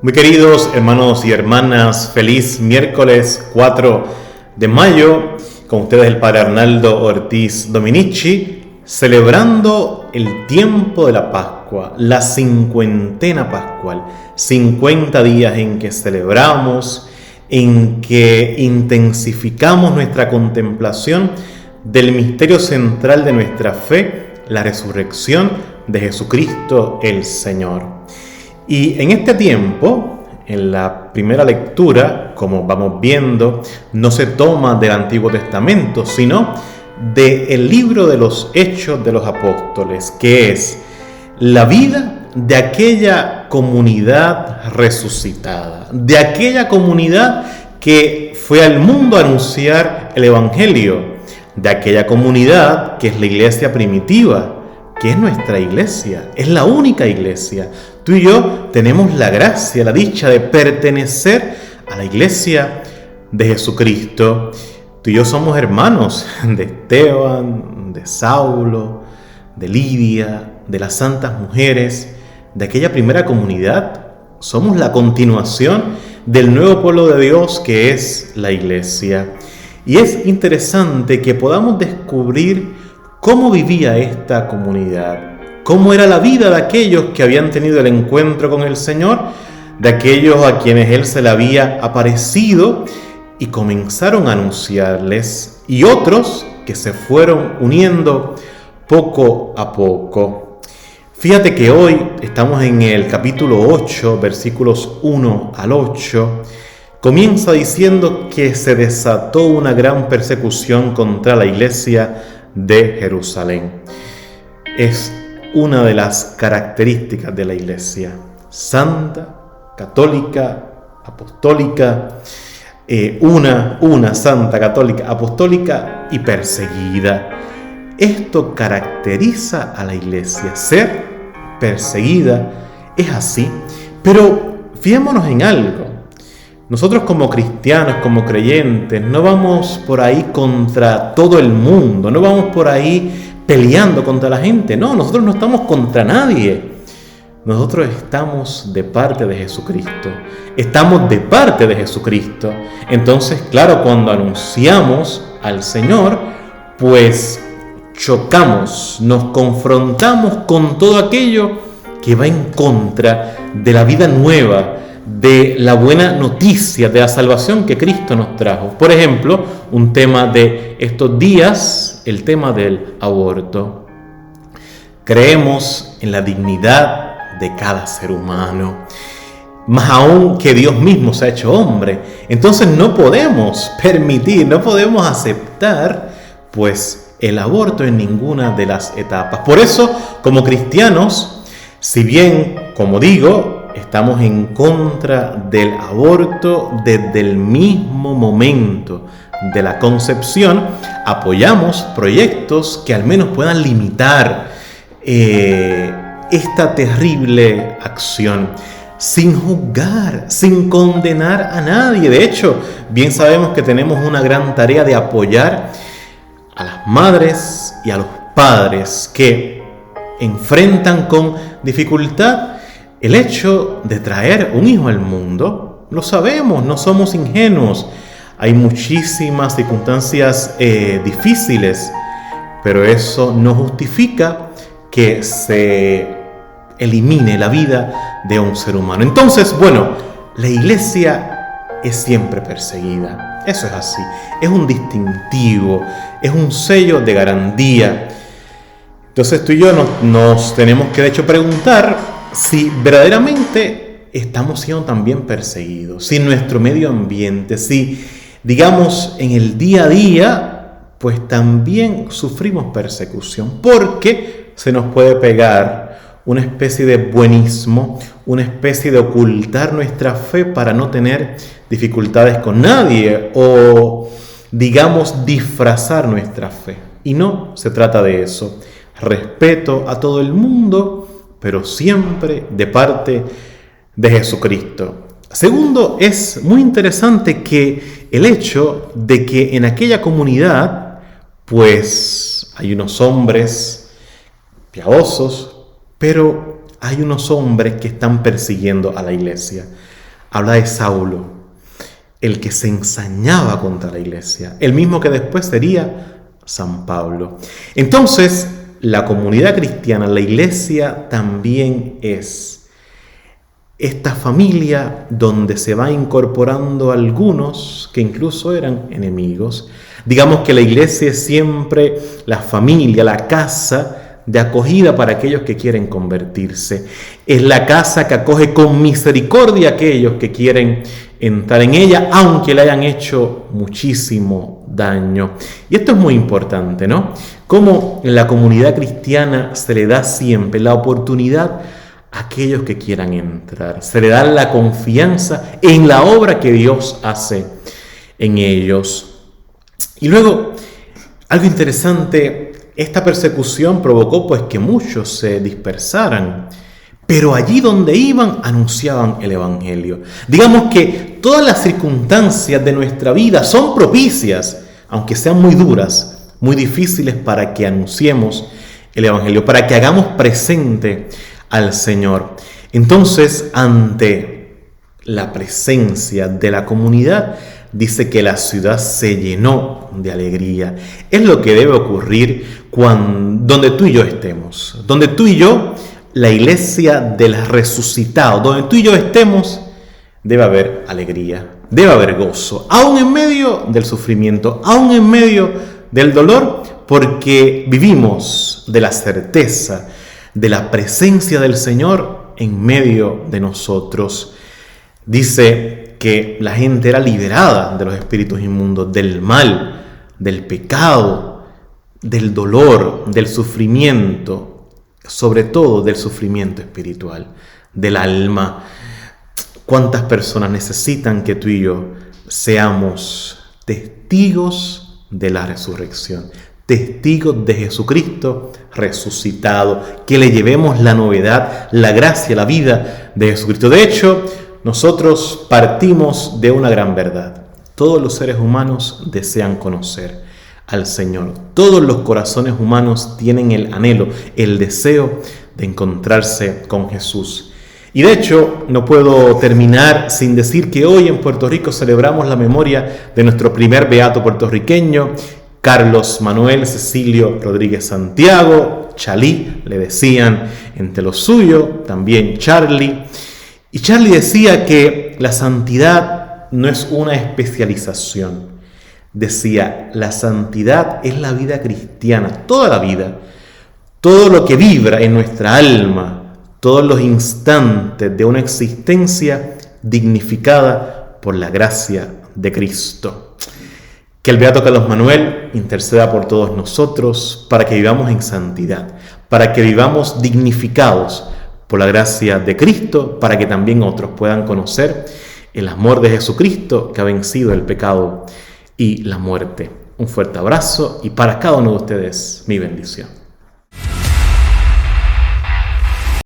Muy queridos hermanos y hermanas, feliz miércoles 4 de mayo, con ustedes el Padre Arnaldo Ortiz Dominici, celebrando el tiempo de la Pascua, la cincuentena pascual, 50 días en que celebramos, en que intensificamos nuestra contemplación del misterio central de nuestra fe, la resurrección de Jesucristo el Señor. Y en este tiempo, en la primera lectura, como vamos viendo, no se toma del Antiguo Testamento, sino del libro de los Hechos de los Apóstoles, que es la vida de aquella comunidad resucitada, de aquella comunidad que fue al mundo a anunciar el Evangelio, de aquella comunidad que es la iglesia primitiva, que es nuestra iglesia, es la única iglesia. Tú y yo tenemos la gracia, la dicha de pertenecer a la iglesia de Jesucristo. Tú y yo somos hermanos de Esteban, de Saulo, de Lidia, de las santas mujeres, de aquella primera comunidad. Somos la continuación del nuevo pueblo de Dios que es la iglesia. Y es interesante que podamos descubrir cómo vivía esta comunidad. Cómo era la vida de aquellos que habían tenido el encuentro con el Señor, de aquellos a quienes Él se le había aparecido y comenzaron a anunciarles, y otros que se fueron uniendo poco a poco. Fíjate que hoy estamos en el capítulo 8, versículos 1 al 8. Comienza diciendo que se desató una gran persecución contra la iglesia de Jerusalén. Es una de las características de la iglesia, santa, católica, apostólica, una santa, católica, apostólica y perseguida. Esto caracteriza a la iglesia, ser perseguida es así. Pero fijémonos en algo, nosotros como cristianos, como creyentes, no vamos por ahí contra todo el mundo, no vamos por ahí peleando contra la gente. No, nosotros no estamos contra nadie. Nosotros estamos de parte de Jesucristo. Estamos de parte de Jesucristo. Entonces, claro, cuando anunciamos al Señor, pues chocamos, nos confrontamos con todo aquello que va en contra de la vida nueva, de la buena noticia de la salvación que Cristo nos trajo. Por ejemplo, un tema de estos días, el tema del aborto. Creemos en la dignidad de cada ser humano, más aún que Dios mismo se ha hecho hombre. Entonces no podemos permitir, no podemos aceptar, pues, el aborto en ninguna de las etapas. Por eso, como cristianos, si bien, como digo, estamos en contra del aborto desde el mismo momento de la concepción, apoyamos proyectos que al menos puedan limitar esta terrible acción, sin juzgar, sin condenar a nadie. De hecho, bien sabemos que tenemos una gran tarea de apoyar a las madres y a los padres que enfrentan con dificultad el hecho de traer un hijo al mundo. Lo sabemos, no somos ingenuos. Hay muchísimas circunstancias difíciles, pero eso no justifica que se elimine la vida de un ser humano. Entonces, bueno, la iglesia es siempre perseguida. Eso es así. Es un distintivo, es un sello de garantía. Entonces tú y yo nos tenemos que de hecho preguntar si verdaderamente estamos siendo también perseguidos, si nuestro medio ambiente, si digamos en el día a día, pues también sufrimos persecución, porque se nos puede pegar una especie de buenismo, una especie de ocultar nuestra fe para no tener dificultades con nadie, o digamos disfrazar nuestra fe. Y no se trata de eso. Respeto a todo el mundo, pero siempre de parte de Jesucristo. Segundo, es muy interesante que el hecho de que en aquella comunidad, pues hay unos hombres piadosos, pero hay unos hombres que están persiguiendo a la iglesia. Habla de Saulo, el que se ensañaba contra la iglesia, el mismo que después sería San Pablo. Entonces, la comunidad cristiana, la iglesia, también es esta familia donde se va incorporando algunos que incluso eran enemigos. Digamos que la iglesia es siempre la familia, la casa de acogida para aquellos que quieren convertirse. Es la casa que acoge con misericordia a aquellos que quieren entrar en ella, aunque le hayan hecho muchísimo daño. Y esto es muy importante, ¿no? Como en la comunidad cristiana se le da siempre la oportunidad a aquellos que quieran entrar. Se le da la confianza en la obra que Dios hace en ellos. Y luego, algo interesante, esta persecución provocó pues que muchos se dispersaran, pero allí donde iban anunciaban el Evangelio. Digamos que todas las circunstancias de nuestra vida son propicias, aunque sean muy duras, muy difíciles, para que anunciemos el Evangelio, para que hagamos presente al Señor. Entonces, ante la presencia de la comunidad, dice que la ciudad se llenó de alegría. Es lo que debe ocurrir donde tú y yo estemos. Donde tú y yo, la iglesia del resucitado, donde tú y yo estemos, debe haber alegría, debe haber gozo, aún en medio del sufrimiento, aún en medio del dolor, porque vivimos de la certeza de la presencia del Señor en medio de nosotros. Dice que la gente era liberada de los espíritus inmundos, del mal, del pecado, del dolor, del sufrimiento, sobre todo del sufrimiento espiritual, del alma. ¿Cuántas personas necesitan que tú y yo seamos testigos de la resurrección? Testigos de Jesucristo resucitado, que le llevemos la novedad, la gracia, la vida de Jesucristo. De hecho, nosotros partimos de una gran verdad. Todos los seres humanos desean conocer al Señor. Todos los corazones humanos tienen el anhelo, el deseo de encontrarse con Jesús. Y de hecho, no puedo terminar sin decir que hoy en Puerto Rico celebramos la memoria de nuestro primer beato puertorriqueño, Carlos Manuel Cecilio Rodríguez Santiago, Chalí, le decían entre los suyos, también Charlie. Y Charlie decía que la santidad no es una especialización. Decía, la santidad es la vida cristiana, toda la vida, todo lo que vibra en nuestra alma, todos los instantes de una existencia dignificada por la gracia de Cristo. Que el beato Carlos Manuel interceda por todos nosotros para que vivamos en santidad, para que vivamos dignificados por la gracia de Cristo, para que también otros puedan conocer el amor de Jesucristo que ha vencido el pecado y la muerte. Un fuerte abrazo y para cada uno de ustedes mi bendición.